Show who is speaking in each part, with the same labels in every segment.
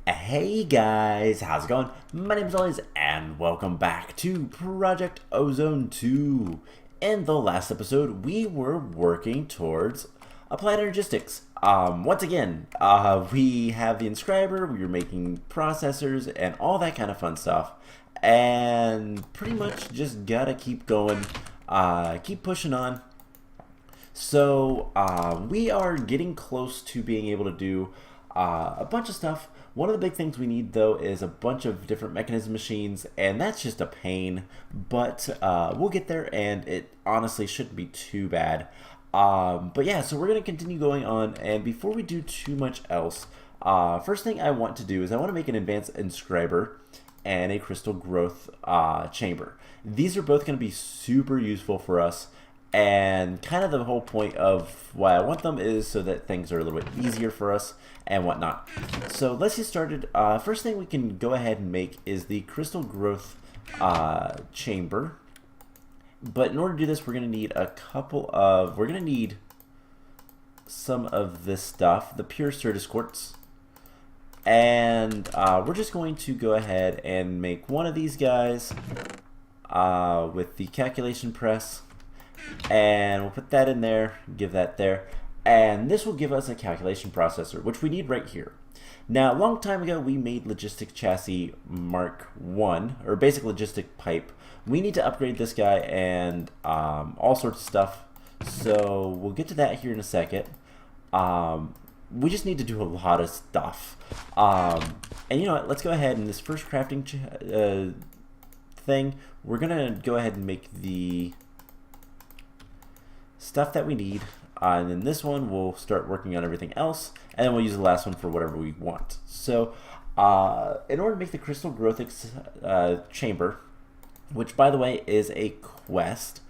Speaker 1: Hey guys, how's it going? My name is Ollies, and welcome back to Project Ozone 2. In the last episode, we were working towards Applied Energistics. Once again, we have the inscriber, we were making processors, and all that kind of fun stuff. And pretty much just gotta keep going, keep pushing on. So we are getting close to being able to do a bunch of stuff. One of the big things we need though is a bunch of different mechanism machines, and that's just a pain, but we'll get there, and it honestly shouldn't be too bad. But yeah, so we're going to continue going on, and before we do too much else, first thing I want to do is I want to make an advanced inscriber and a crystal growth chamber. These are both going to be super useful for us. And kind of the whole point of why I want them is so that things are a little bit easier for us and whatnot. So let's get started. First thing we can go ahead and make is the crystal growth chamber. But in order to do this, we're going to need we're going to need some of this stuff, the pure Certus quartz. And we're just going to go ahead and make one of these guys with the calculation press. And we'll put that in there, give that there, and this will give us a calculation processor, which we need right here. Now, a long time ago, we made logistic chassis Mark 1, or basic logistic pipe. We need to upgrade this guy and all sorts of stuff, so we'll get to that here in a second. We just need to do a lot of stuff. And you know what, let's go ahead and this first crafting thing, we're going to go ahead and make the stuff that we need, and then this one we'll start working on everything else, and then we'll use the last one for whatever we want. So in order to make the crystal growth chamber, which by the way is a quest,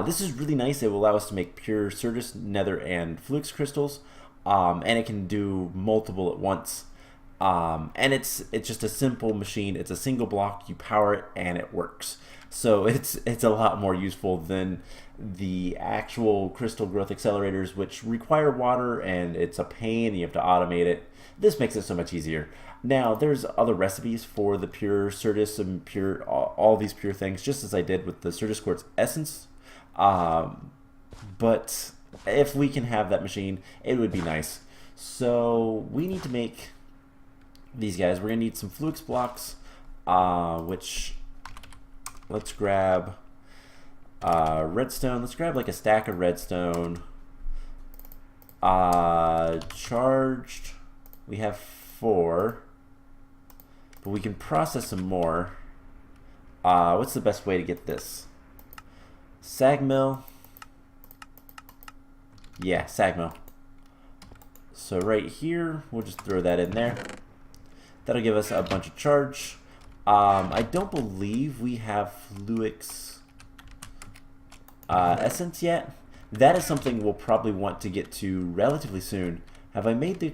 Speaker 1: this is really nice. It will allow us to make pure Certus, Nether, and Flux crystals, and it can do multiple at once. And it's just a simple machine. It's a single block, you power it, and it works. So it's a lot more useful than the actual crystal growth accelerators, which require water, and it's a pain, and you have to automate it. This makes it so much easier. Now, there's other recipes for the pure Certus and pure all these pure things, just as I did with the Certus quartz essence. But if we can have that machine, it would be nice. So we need to make these guys. We're gonna need some flux blocks, which let's grab redstone. Let's grab like a stack of redstone. Charged, we have 4, but we can process some more. What's the best way to get this? Sag mill. Yeah, sag mill. So right here, we'll just throw that in there. That'll give us a bunch of charge. I don't believe we have Flux essence yet. That is something we'll probably want to get to relatively soon. Have I made the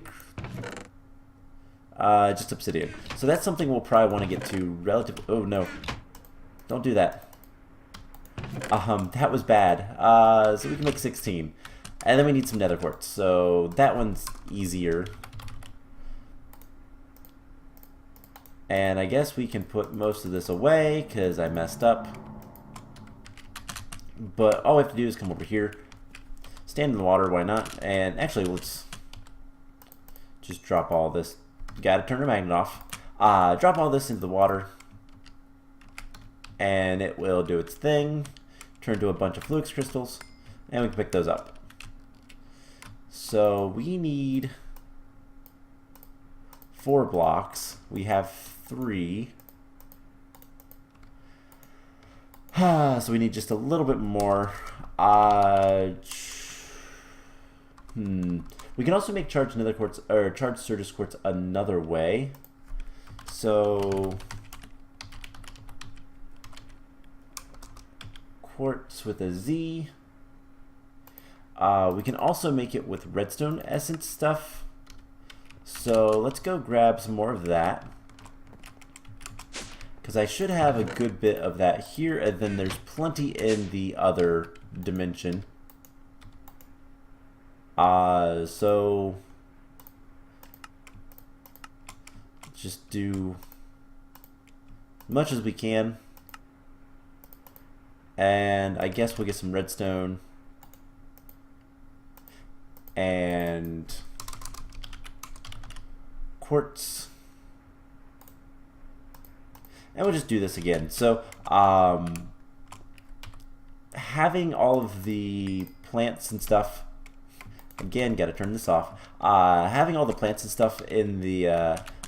Speaker 1: just obsidian? So that's something we'll probably want to get to relatively. Oh no, don't do that. That was bad. So we can make 16, and then we need some nether quartz. So that one's easier. And I guess we can put most of this away because I messed up. But all we have to do is come over here, stand in the water, why not? And actually, let's just drop all this. Gotta turn the magnet off. Drop all this into the water, and it will do its thing, turn to a bunch of flux crystals, and we can pick those up. So we need 4 blocks. We have 3. So we need just a little bit more. We can also make charged nether quartz or charged Certus quartz another way. So quartz with a Z. We can also make it with redstone essence stuff. So let's go grab some more of that, because I should have a good bit of that here, and then there's plenty in the other dimension. So just do as much as we can. And I guess we'll get some redstone and quartz. And we'll just do this again. So having all of the plants and stuff, again, gotta turn this off. Having all the plants and stuff in the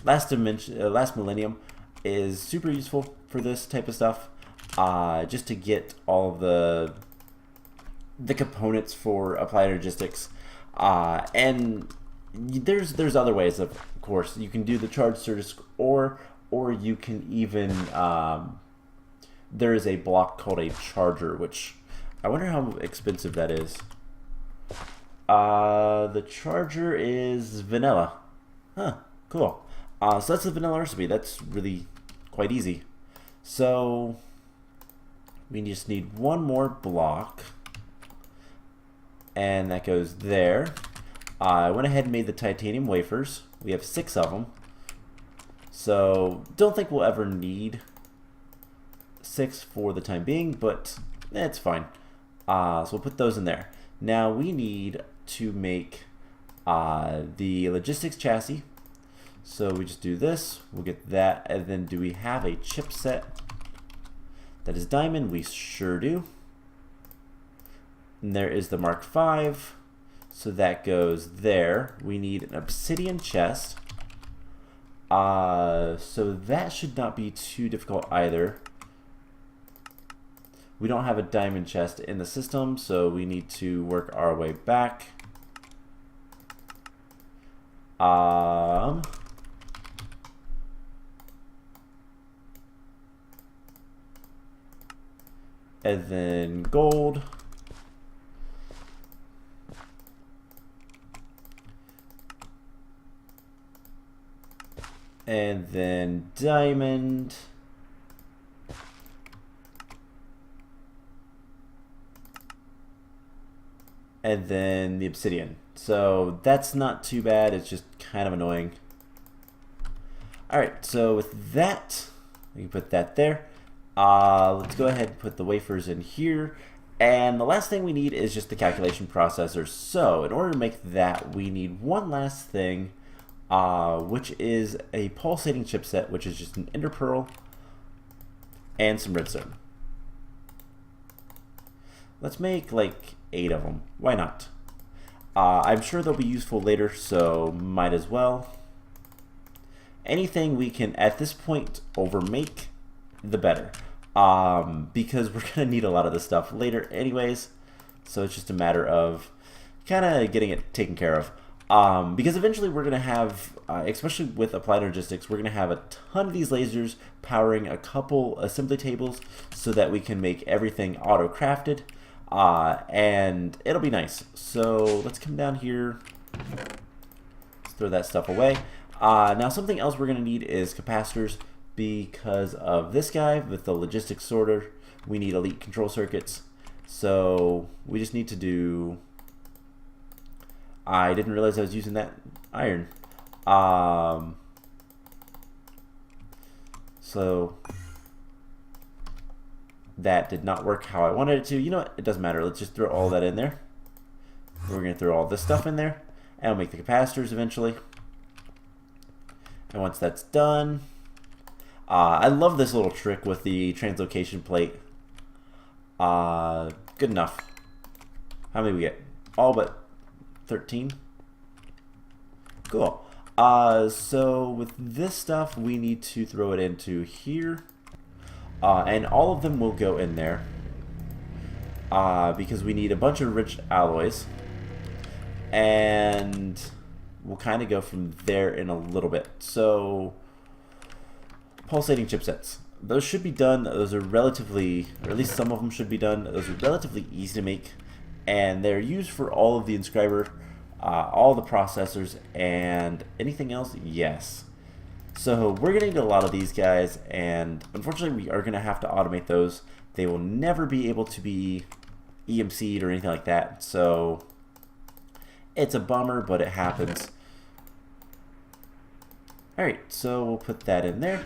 Speaker 1: last millennium is super useful for this type of stuff. Just to get all of the components for Applied Energistics. And there's other ways, of course. You can do the charge surge, or you can even there is a block called a charger, which I wonder how expensive that is. The charger is vanilla. Huh, cool. So that's the vanilla recipe. That's really quite easy. So we just need one more block, and that goes there. I went ahead and made the titanium wafers. We have 6 of them. So don't think we'll ever need 6 for the time being, but it's fine. So we'll put those in there. Now we need to make the logistics chassis. So we just do this, we'll get that, and then do we have a chipset that is diamond? We sure do. And there is the Mark V, so that goes there. We need an obsidian chest. So that should not be too difficult either. We don't have a diamond chest in the system, so we need to work our way back. And then gold. And then diamond. And then the obsidian. So that's not too bad, it's just kind of annoying. Alright, so with that, we can put that there. Let's go ahead and put the wafers in here. And the last thing we need is just the calculation processor. So in order to make that, we need one last thing, which is a pulsating chipset, which is just an ender pearl and some redstone. Let's make like 8 of them. Why not? I'm sure they'll be useful later, so might as well. Anything we can, at this point, overmake, the better. Because we're going to need a lot of this stuff later anyways. So it's just a matter of kind of getting it taken care of. Because eventually we're going to have, especially with Applied Energistics, we're going to have a ton of these lasers powering a couple assembly tables so that we can make everything auto-crafted. And it'll be nice. So let's come down here. Let's throw that stuff away. Now something else we're going to need is capacitors. Because of this guy with the logistics sorter, we need elite control circuits. So we just need to do, I didn't realize I was using that iron. So that did not work how I wanted it to. You know what? It doesn't matter. Let's just throw all that in there. We're going to throw all this stuff in there, and we'll make the capacitors eventually. And once that's done, I love this little trick with the translocation plate. Good enough. How many we get? All but 13. Cool. So with this stuff, we need to throw it into here. And all of them will go in there. Because we need a bunch of rich alloys. And we'll kind of go from there in a little bit. So pulsating chipsets. Those should be done. Those are relatively, or at least some of them should be done. Those are relatively easy to make, and they're used for all of the inscriber, all the processors, and anything else. Yes. So we're gonna need a lot of these guys, and unfortunately, we are gonna have to automate those. They will never be able to be EMC'd or anything like that. So it's a bummer, but it happens. Alright, so we'll put that in there.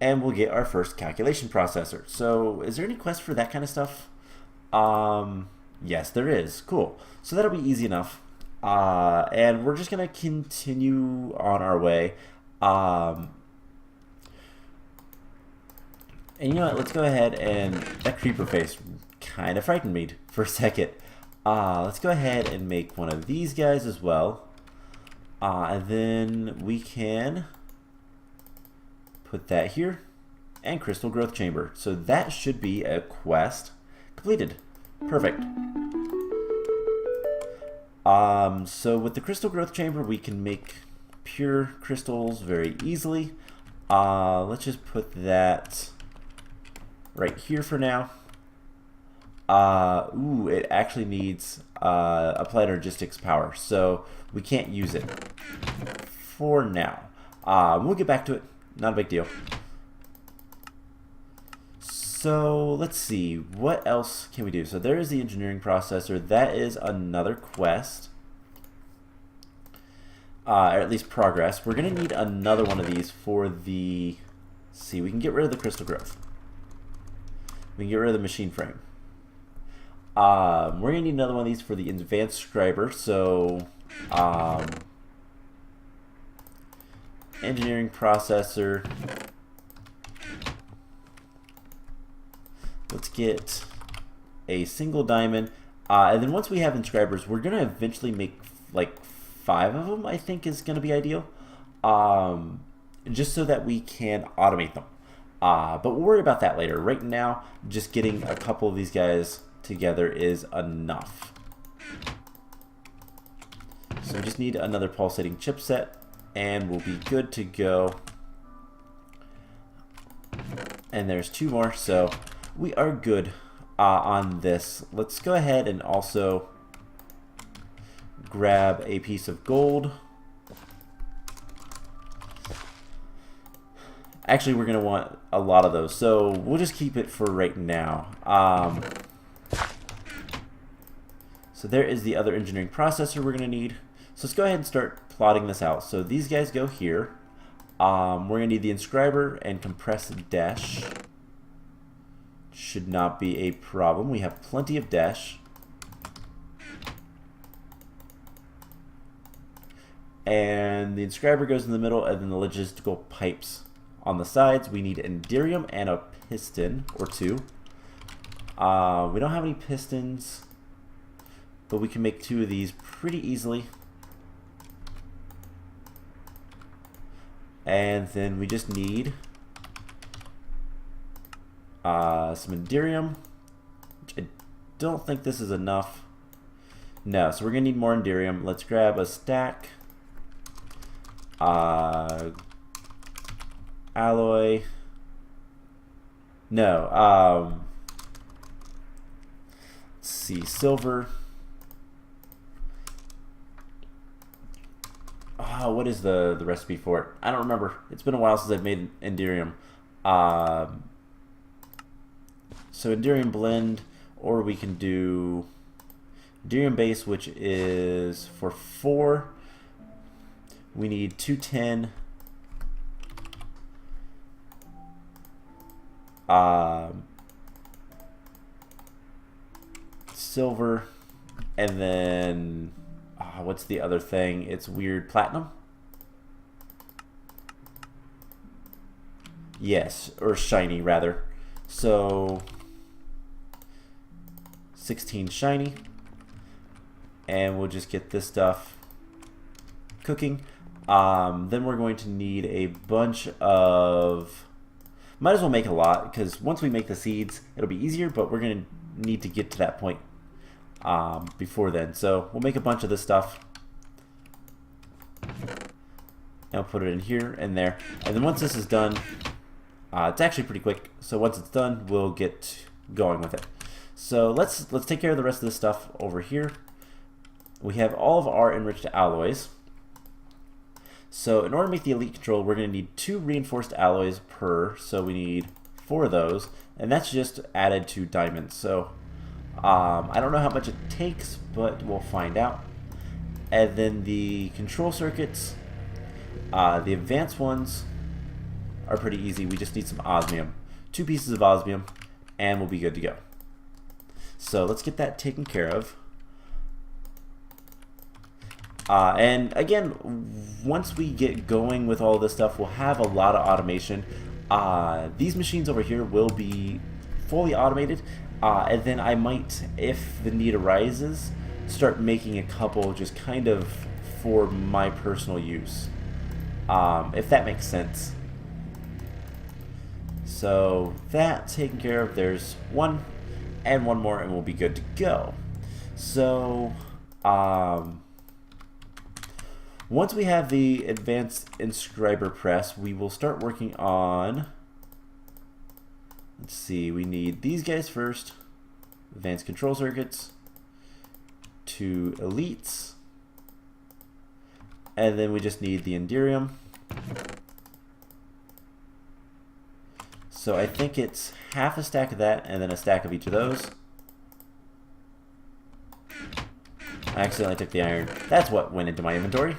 Speaker 1: And we'll get our first calculation processor. So is there any quest for that kind of stuff? Yes, there is. Cool. So that'll be easy enough. And we're just going to continue on our way. And you know what? Let's go ahead and... That creeper face kind of frightened me for a second. Let's go ahead and make one of these guys as well. And then we can put that here. And Crystal Growth Chamber. So that should be a quest completed. Perfect. So with the Crystal Growth Chamber, we can make pure crystals very easily. Let's just put that right here for now. Ooh, it actually needs Applied Energistics power, so we can't use it for now. We'll get back to it. Not a big deal. So let's see, what else can we do? So there is the engineering processor. That is another quest, or at least progress. We're going to need another one of these for the... See, we can get rid of the crystal growth. We can get rid of the machine frame. We're going to need another one of these for the advanced scriber. So engineering processor. Let's get a single diamond. And then once we have inscribers, we're going to eventually make like 5 of them, I think is going to be ideal. Just so that we can automate them. But we'll worry about that later. Right now, just getting a couple of these guys together is enough. So we just need another pulsating chipset, and we'll be good to go. And there's 2 more, so we are good on this. Let's go ahead and also grab a piece of gold. Actually, we're going to want a lot of those, so we'll just keep it for right now. So there is the other engineering processor we're going to need. So let's go ahead and start plotting this out. So these guys go here. We're going to need the inscriber and compressed dash. Should not be a problem. We have plenty of dash. And the inscriber goes in the middle, and then the logistical pipes on the sides. We need enderium and a piston or 2. We don't have any pistons, but we can make 2 of these pretty easily. And then we just need some enderium, which I don't think this is enough. No, so we're going to need more enderium. Let's grab a stack. Alloy. No. Let's see. Silver. Oh, what is the recipe for it? I don't remember. It's been a while since I've made enderium. So enderium blend, or we can do enderium base, which is for 4. We need 210. Silver, and then what's the other thing? It's weird platinum. Yes, or shiny rather. So 16 shiny, and we'll just get this stuff cooking. Then we're going to need a bunch of... Might as well make a lot, because once we make the seeds, it'll be easier, but we're going to need to get to that point before then. So we'll make a bunch of this stuff. And we'll put it in here and there. And then once this is done, it's actually pretty quick. So once it's done, we'll get going with it. So let's take care of the rest of this stuff over here. We have all of our enriched alloys. So in order to make the elite control, we're going to need 2 reinforced alloys per. So we need 4 of those, and that's just added to diamonds. So I don't know how much it takes, but we'll find out. And then the control circuits, The advanced ones are pretty easy. We just need some osmium. 2 pieces of osmium, and we'll be good to go. So let's get that taken care of. And again, once we get going with all this stuff, we'll have a lot of automation. These machines over here will be fully automated, and then I might, if the need arises, start making a couple just kind of for my personal use, if that makes sense. So that taken care of. There's one and one more, and we'll be good to go. So once we have the advanced inscriber press, we will start working on, let's see, we need these guys first. Advanced control circuits, 2 elites, and then we just need the enderium. So I think it's half a stack of that and then a stack of each of those. I accidentally took the iron. That's what went into my inventory.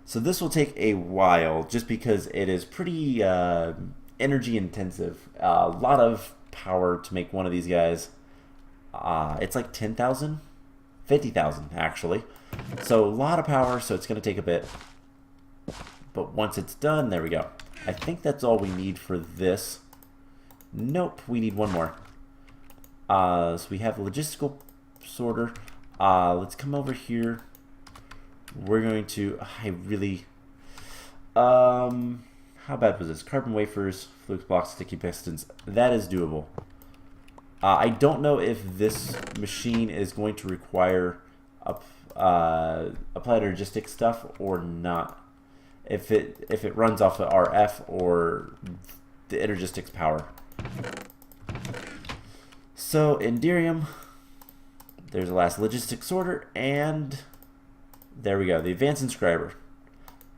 Speaker 1: So this will take a while just because it is pretty energy intensive. A lot of power to make one of these guys. It's like 10,000? 50,000 actually. So a lot of power, so it's going to take a bit. But once it's done, there we go. I think that's all we need for this. Nope, we need one more. So we have a logistical sorter. Let's come over here. We're going to, how bad was this? Carbon wafers, flux blocks, sticky pistons. That is doable. I don't know if this machine is going to require applied energistics stuff or not. If it runs off of RF or the energistics power. So enderium, there's the last logistic sorter, and there we go, the advanced inscriber.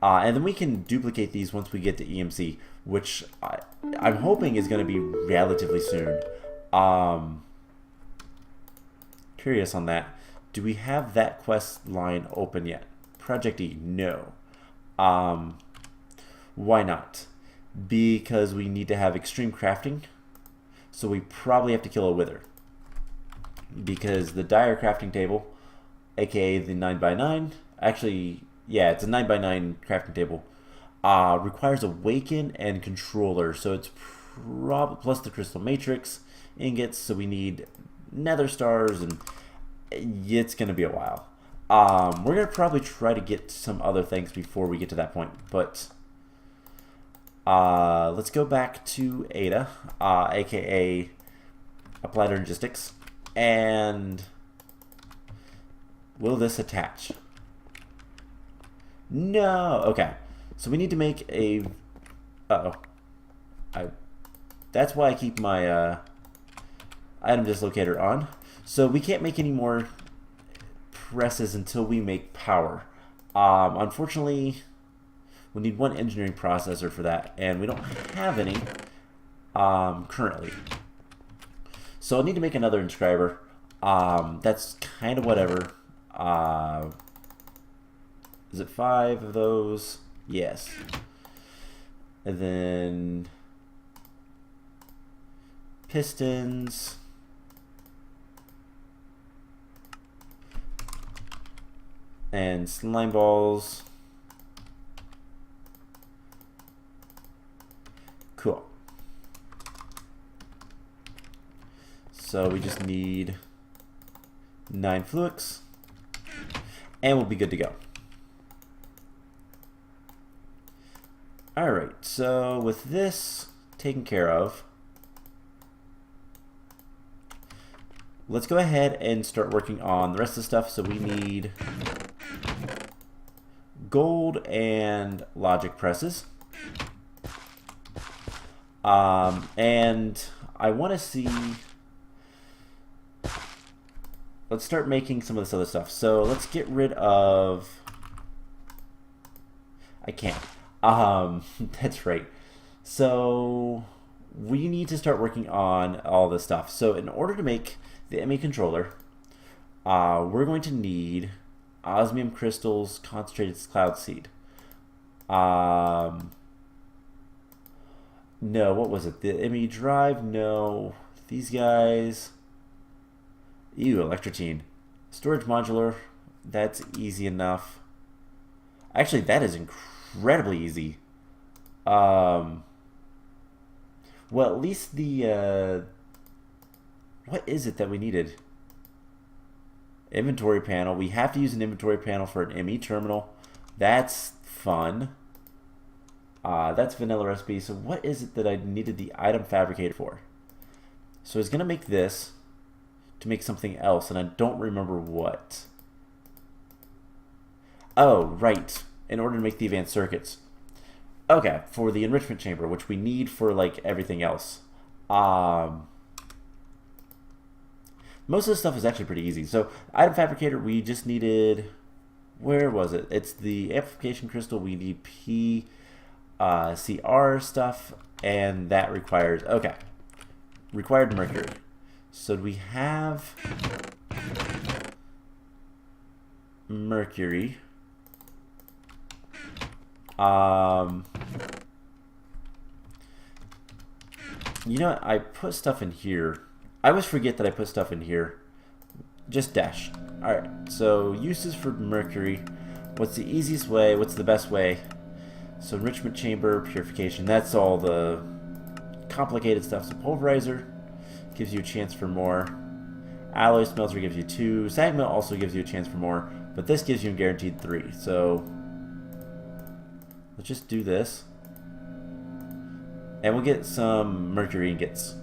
Speaker 1: And then we can duplicate these once we get to EMC, which I'm hoping is going to be relatively soon. Curious on that. Do we have that quest line open yet? Project E, no. Why not? Because we need to have extreme crafting, so we probably have to kill a wither. Because the dire crafting table, aka the 9x9, actually, yeah, it's a 9x9 crafting table, requires awaken and controller, so it's plus the crystal matrix ingots, so we need nether stars, and it's gonna be a while. We're going to probably try to get some other things before we get to that point, but let's go back to Ada, aka Applied Energistics, and will this attach? No! Okay, so we need to make a, that's why I keep my item dislocator on. So we can't make any more presses until we make power. Unfortunately, we need one engineering processor for that, and we don't have any currently. So I'll need to make another inscriber. That's kind of whatever. Is it 5 of those? Yes. And then pistons. And slime balls. Cool. So we just need 9 flux, and we'll be good to go. Alright, so with this taken care of, let's go ahead and start working on the rest of the stuff. So we need gold and logic presses. And I want to see, let's start making some of this other stuff. So let's get rid of, I can't. That's right. So we need to start working on all this stuff. So in order to make the ME controller, we're going to need Osmium crystals, concentrated cloud seed. No, what was it? The ME drive? No. These guys. Ew, electrotine. Storage modular. That's easy enough. Actually, that is incredibly easy. Well, at least the what is it that we needed? Inventory panel. We have to use an inventory panel for an ME terminal. That's fun. That's vanilla recipe. So what is it that I needed the item fabricator for? So I was going to make this to make something else, and I don't remember what. Oh, right. In order to make the advanced circuits. Okay, for the enrichment chamber, which we need for, like, everything else. Most of this stuff is actually pretty easy. So, item fabricator, we just needed... Where was it? It's the amplification crystal. We need CR stuff, and that requires... Okay. Required mercury. So, do we have... mercury? You know what? I put stuff in here. I always forget that I put stuff in here. Just dash. Alright, so uses for mercury. What's the easiest way? What's the best way? So enrichment chamber, purification. That's all the complicated stuff. So pulverizer gives you a chance for more. Alloy smelter gives you 2. Sag mill also gives you a chance for more. But this gives you a guaranteed 3. So let's just do this. And we'll get some mercury ingots.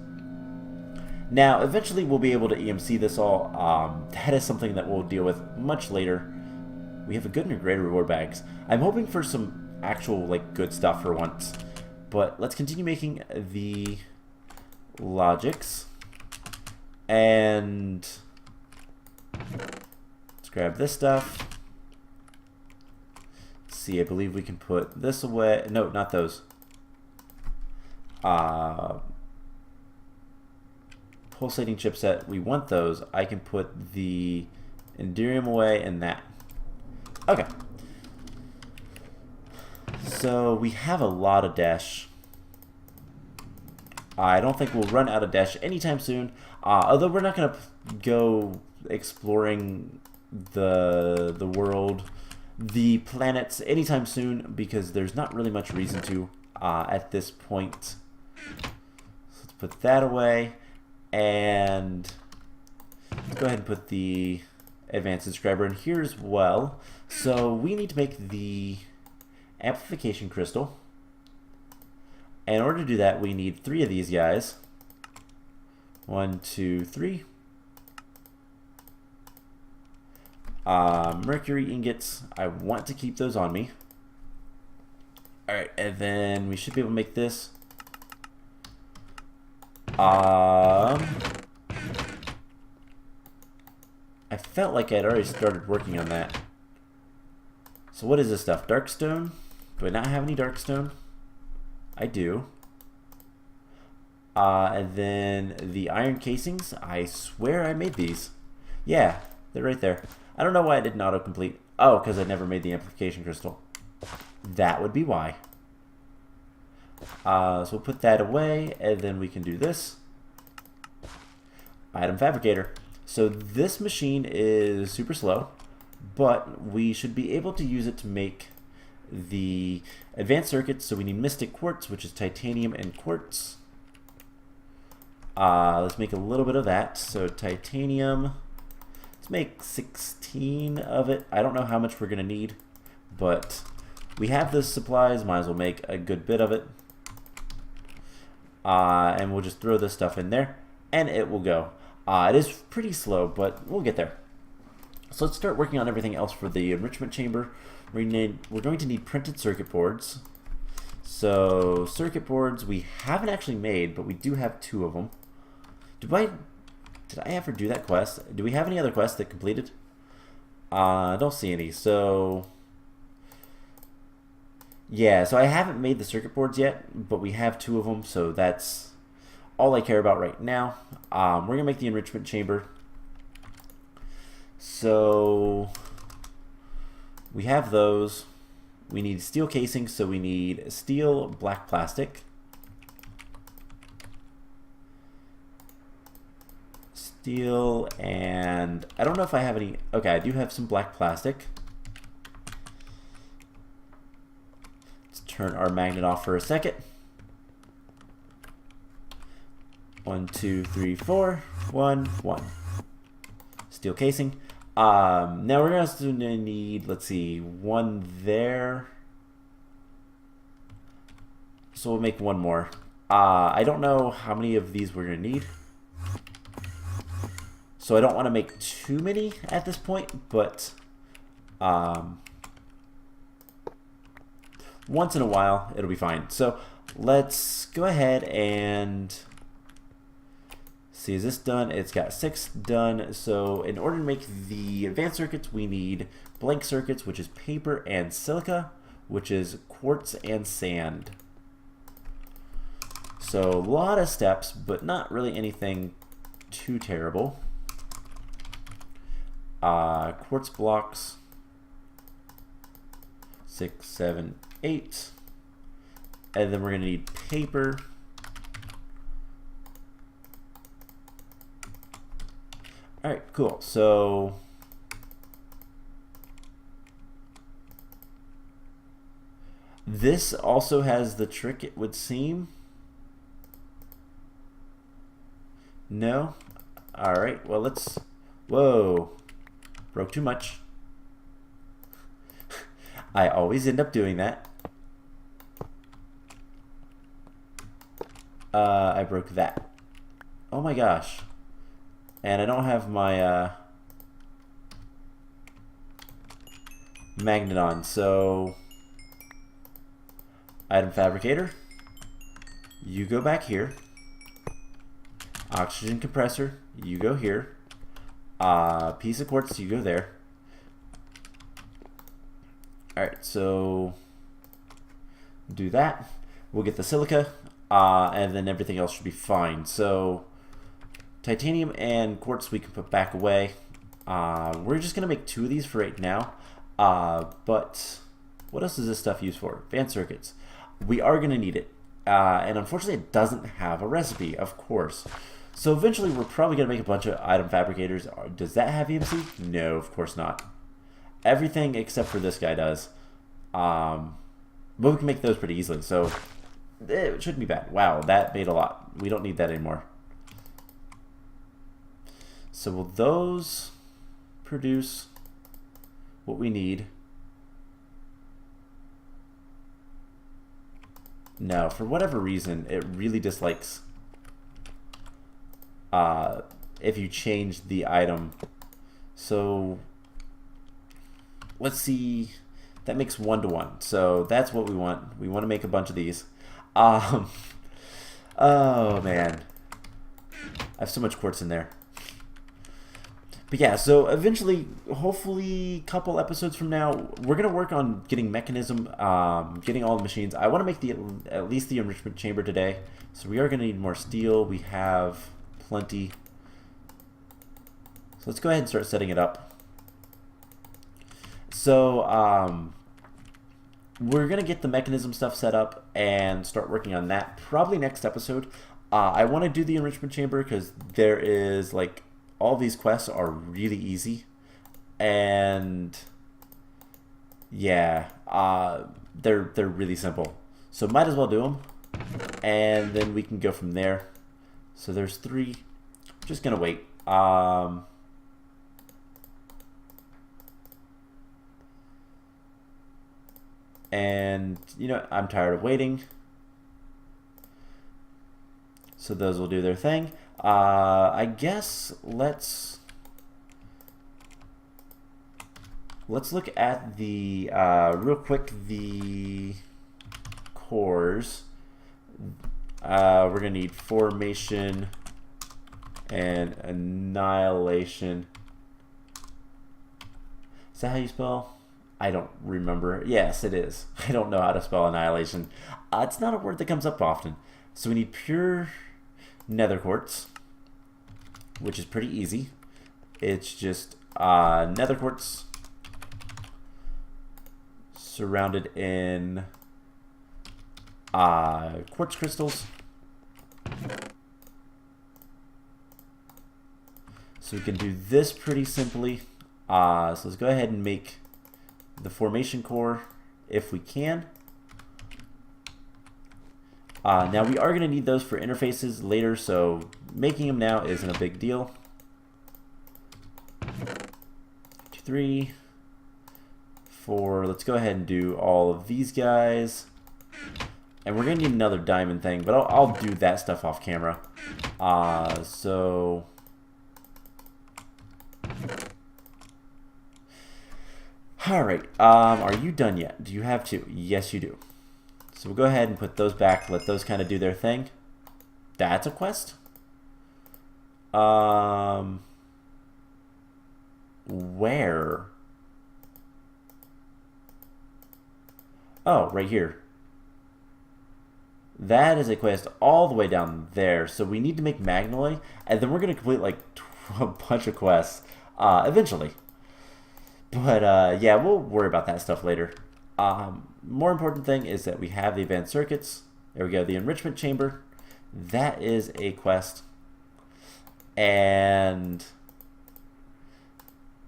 Speaker 1: Now, eventually we'll be able to EMC this all. That is something that we'll deal with much later. We have a good and a great reward bags. I'm hoping for some actual, like, good stuff for once. But let's continue making the logics. And let's grab this stuff. Let's see, I believe we can put this away. No, not those. Pulsating chipset, we want those. I can put the Enderium away and that. Okay. So we have a lot of dash. I don't think we'll run out of dash anytime soon. Although we're not going to go exploring the world, the planets anytime soon, because there's not really much reason to at this point. So let's put that away. And let's go ahead and put the advanced inscriber in here as well. So we need to make the amplification crystal. And in order to do that, we need 3 of these guys. 1, 2, 3. Mercury ingots. I want to keep those on me. Alright, and then we should be able to make this. I felt like I'd already started working on that. So what is this stuff? Darkstone? Do I not have any darkstone? I do. And then the iron casings. I swear I made these. Yeah, they're right there. I don't know why I didn't autocomplete. Oh, because I never made the amplification crystal. That would be why. So we'll put that away, and then we can do this. Item fabricator. So this machine is super slow, but we should be able to use it to make the advanced circuits. So we need mystic quartz, which is titanium and quartz. Let's make a little bit of that. So titanium, let's make 16 of it. I don't know how much we're going to need, but we have the supplies, might as well make a good bit of it. And we'll just throw this stuff in there, and it will go. It is pretty slow, but we'll get there. So let's start working on everything else for the enrichment chamber. We're going to need printed circuit boards. So circuit boards we haven't actually made, but we do have 2 of them. Did I ever do that quest? Do we have any other quests that completed? I don't see any. So yeah, so I haven't made the circuit boards yet, but we have 2 of them, so that's all I care about right now. We're going to make the enrichment chamber. So We have those. We need steel casing, so we need steel, black plastic. Steel, and I don't know if I have any. Okay, I do have some black plastic. Let's turn our magnet off for a second. 1, 2, 3, 4. 1, 1. Steel casing. Now we're going to need, let's see, 1 there. So we'll make 1 more. I don't know how many of these we're going to need. So I don't want to make too many at this point, but once in a while it'll be fine. So let's go ahead and see, is this done? It's got 6 done. So in order to make the advanced circuits, we need blank circuits, which is paper and silica, which is quartz and sand. So a lot of steps, but not really anything too terrible. Quartz blocks, 6, 7, 8. And then we're going to need paper. Alright, cool. So this also has the trick, it would seem. No? Alright, well, let's... Whoa. Broke too much. I always end up doing that. I broke that. Oh my gosh. And I don't have my magnet on, so item fabricator, you go back here. Oxygen compressor, you go here. Piece of quartz, you go there. Alright, so do that. We'll get the silica, and then everything else should be fine. So titanium and quartz we can put back away. We're just going to make 2 of these for right now. But what else is this stuff used for? Advanced circuits. We are going to need it. And unfortunately it doesn't have a recipe, of course. So eventually we're probably going to make a bunch of item fabricators. Does that have EMC? No, of course not. Everything except for this guy does. But we can make those pretty easily. So it shouldn't be bad. Wow, that made a lot. We don't need that anymore. So will those produce what we need? No, for whatever reason, it really dislikes if you change the item. So let's see, that makes 1 to 1. So that's what we want. We want to make a bunch of these. Oh man, I have so much quartz in there. But yeah, so eventually, hopefully a couple episodes from now, we're going to work on getting mechanism, getting all the machines. I want to make at least the enrichment chamber today. So we are going to need more steel. We have plenty. So let's go ahead and start setting it up. So we're going to get the mechanism stuff set up and start working on that probably next episode. I want to do the enrichment chamber because there is like, all these quests are really easy, and yeah, they're really simple. So might as well do them, and then we can go from there. So there's 3. Just gonna wait. And you know, I'm tired of waiting. So those will do their thing. I guess let's look at the real quick the cores. We're gonna need formation and annihilation. Is that how you spell? I don't remember. Yes, it is. I don't know how to spell annihilation. It's not a word that comes up often. So we need pure nether quartz, which is pretty easy. It's just nether quartz surrounded in quartz crystals. So we can do this pretty simply. So let's go ahead and make the formation core if we can. Now we are going to need those for interfaces later, so making them now isn't a big deal. 2, 3, 4. Let's go ahead and do all of these guys. And we're going to need another diamond thing, but I'll do that stuff off camera. So... Alright, are you done yet? Do you have 2? Yes, you do. So we'll go ahead and put those back, let those kind of do their thing. That's a quest? Where? Oh, right here. That is a quest all the way down there. So we need to make Magnolite, and then we're going to complete like a bunch of quests eventually. But yeah, we'll worry about that stuff later. More important thing is that we have the advanced circuits. There we go, the enrichment chamber. That is a quest. And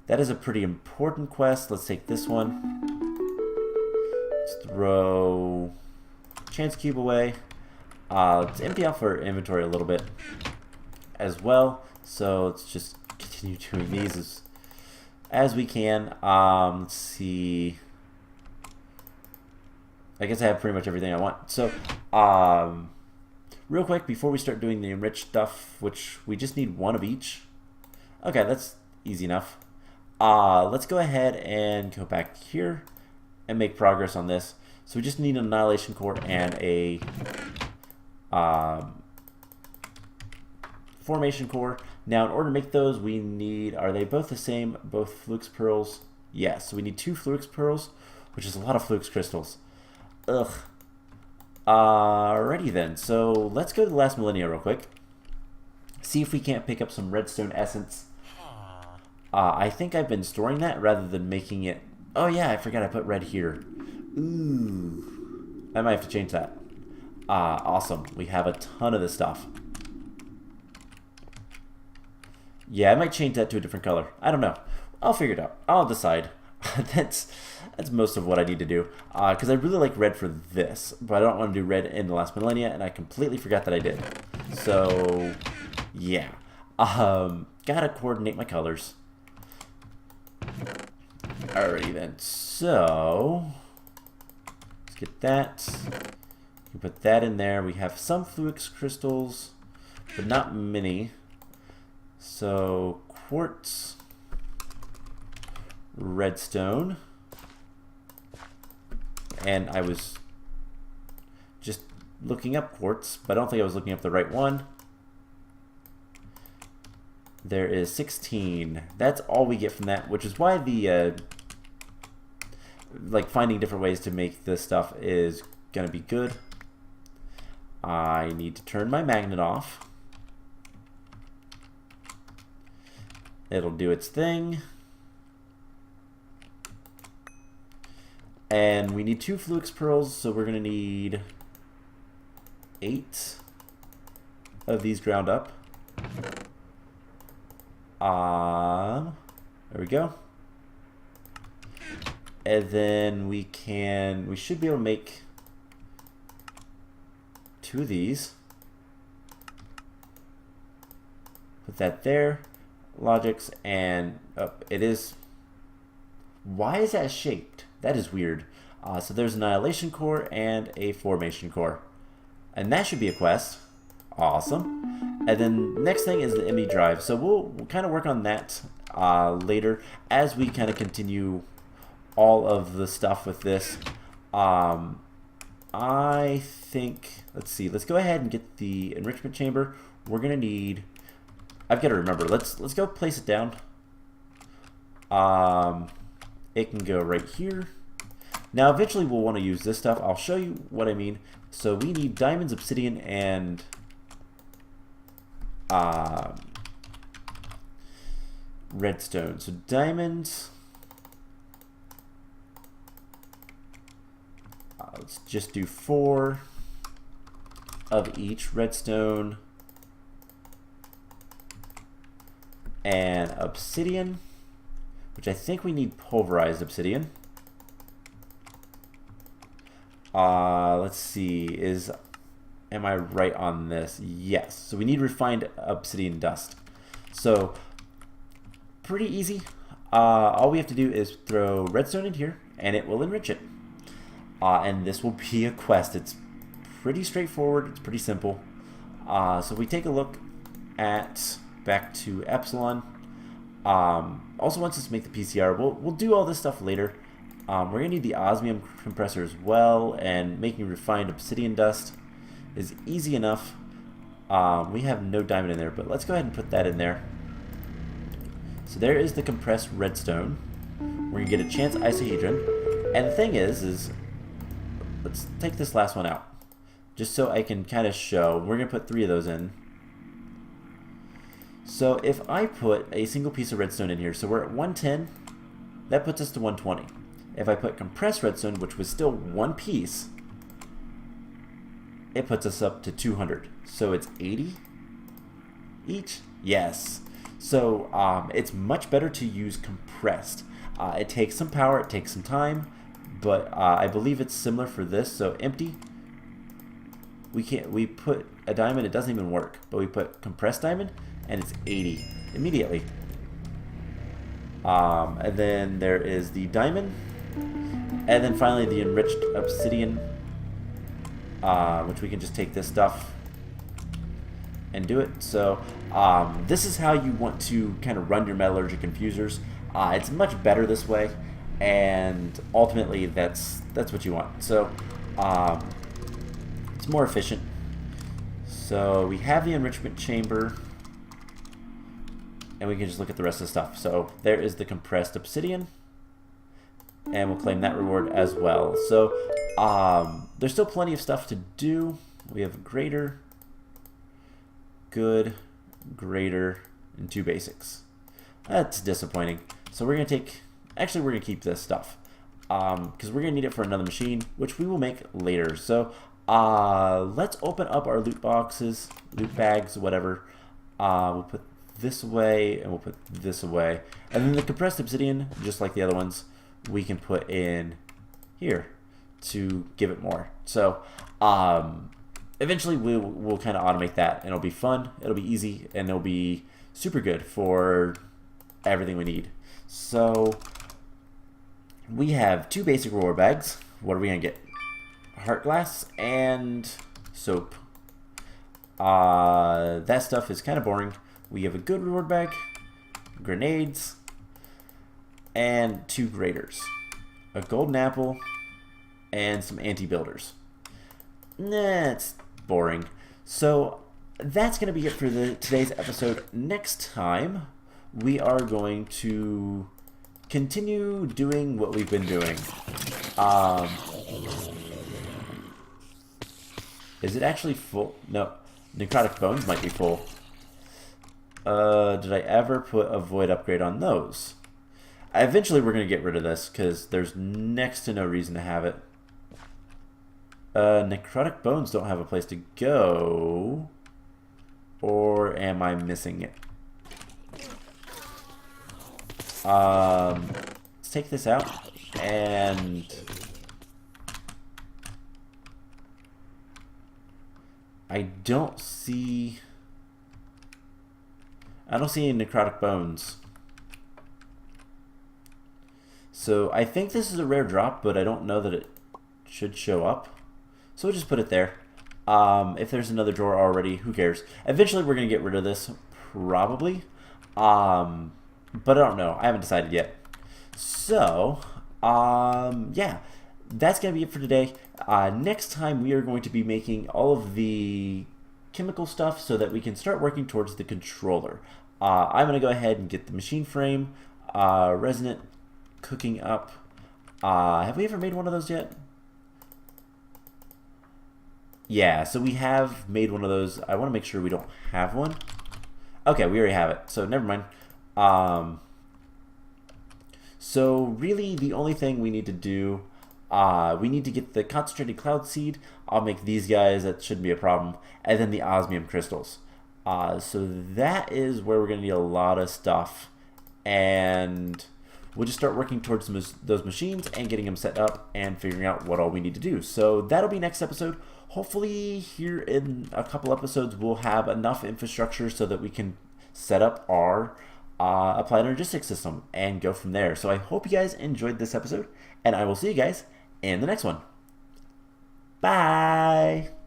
Speaker 1: that is a pretty important quest. Let's take this one. Let's throw chance cube away. Let's empty out our inventory a little bit as well. So let's just continue doing these as we can. Let's see. I guess I have pretty much everything I want. So, real quick, before we start doing the enriched stuff, which we just need one of each. Okay, that's easy enough. Let's go ahead and go back here and make progress on this. So we just need an annihilation core and a formation core. Now, in order to make those, we need, are they both the same? Both flux pearls? Yes, so we need 2 flux pearls, which is a lot of flux crystals. Ugh. Alrighty then, so let's go to the last millennia real quick. See if we can't pick up some redstone essence. I think I've been storing that rather than making it... Oh yeah, I forgot I put red here. Ooh. I might have to change that. Awesome. We have a ton of this stuff. Yeah, I might change that to a different color. I don't know. I'll figure it out. I'll decide. That's most of what I need to do. Because I really like red for this, but I don't want to do red in the last millennia, and I completely forgot that I did. So, yeah. Gotta coordinate my colors. Alrighty then. So, let's get that. We put that in there. We have some flux crystals, but not many. So, quartz, redstone, and I was just looking up quartz, but I don't think I was looking up the right one. There is 16. That's all we get from that, which is why the like finding different ways to make this stuff is gonna be good. I need to turn my magnet off. It'll do its thing. And we need 2 flux pearls, so we're going to need 8 of these ground up. There we go. And then we should be able to make 2 of these. Put that there. Logics, and it is... Why is that shaped? That is weird. So there's an annihilation core and a formation core. And that should be a quest. Awesome. And then next thing is the ME drive. So we'll kind of work on that later as we kind of continue all of the stuff with this. I think, let's see, let's go ahead and get the enrichment chamber. We're going to need... I've got to remember, let's go place it down. It can go right here. Now eventually we'll want to use this stuff. I'll show you what I mean. So we need diamonds, obsidian, and redstone. So diamonds, Let's just do 4 of each redstone and obsidian, which I think we need pulverized obsidian. Let's see, am I right on this? Yes. So we need refined obsidian dust. So pretty easy. All we have to do is throw redstone in here and it will enrich it. And this will be a quest. It's pretty straightforward. It's pretty simple. So if we take a look at back to Epsilon, also wants us to make the PCR. We'll do all this stuff later. We're going to need the osmium compressor as well, and making refined obsidian dust is easy enough. We have no diamond in there, but let's go ahead and put that in there. So there is the compressed redstone. We're going to get a chance isohedron. And the thing is let's take this last one out, just so I can kind of show. We're going to put 3 of those in. So if I put a single piece of redstone in here, so we're at 110, that puts us to 120. If I put compressed redstone, which was still 1 piece, it puts us up to 200. So it's 80 each? Yes. So it's much better to use compressed. It takes some power, it takes some time, but I believe it's similar for this. So empty, we put a diamond, it doesn't even work, but we put compressed diamond and it's 80 immediately. And then there is the diamond, and then finally the enriched obsidian, which we can just take this stuff and do it. So this is how you want to kind of run your metallurgic infusers. It's much better this way, and ultimately that's what you want. So it's more efficient. So we have the enrichment chamber, and we can just look at the rest of the stuff. So there is the compressed obsidian, and we'll claim that reward as well. So there's still plenty of stuff to do. We have greater, good, greater, and 2 basics. That's disappointing. So we're going to take, actually we're going to keep this stuff, because we're going to need it for another machine, which we will make later. So let's open up our loot boxes, loot bags, whatever. We'll put this away, and we'll put this away. And then the compressed obsidian, just like the other ones, we can put in here to give it more. So eventually we'll kind of automate that, and it'll be fun, it'll be easy, and it'll be super good for everything we need. So we have 2 basic reward bags. What are we gonna get? Heart glass and soap. That stuff is kind of boring. We have a good reward bag, grenades, and 2 graters, a golden apple, and some anti-builders. Nah, it's boring. So that's going to be it for today's episode. Next time, we are going to continue doing what we've been doing. Is it actually full? No, necrotic bones might be full. Did I ever put a void upgrade on those? Eventually we're going to get rid of this because there's next to no reason to have it. Necrotic bones don't have a place to go. Or am I missing it? Let's take this out and I don't see any necrotic bones. So I think this is a rare drop, but I don't know that it should show up. So we'll just put it there. If there's another drawer already, who cares? Eventually we're going to get rid of this, probably. But I don't know. I haven't decided yet. So, yeah. That's going to be it for today. Next time we are going to be making all of the chemical stuff so that we can start working towards the controller. I'm going to go ahead and get the machine frame, resonant cooking up. Have we ever made one of those yet? Yeah, so we have made one of those. I want to make sure we don't have one. Okay, we already have it, so never mind. So really the only thing we need to do We need to get the concentrated cloud seed. I'll make these guys. That shouldn't be a problem. And then the osmium crystals. So that is where we're going to need a lot of stuff. And we'll just start working towards those machines and getting them set up and figuring out what all we need to do. So that'll be next episode. Hopefully here in a couple episodes we'll have enough infrastructure so that we can set up our Applied Energistics system and go from there. So I hope you guys enjoyed this episode, and I will see you guys in the next one. Bye!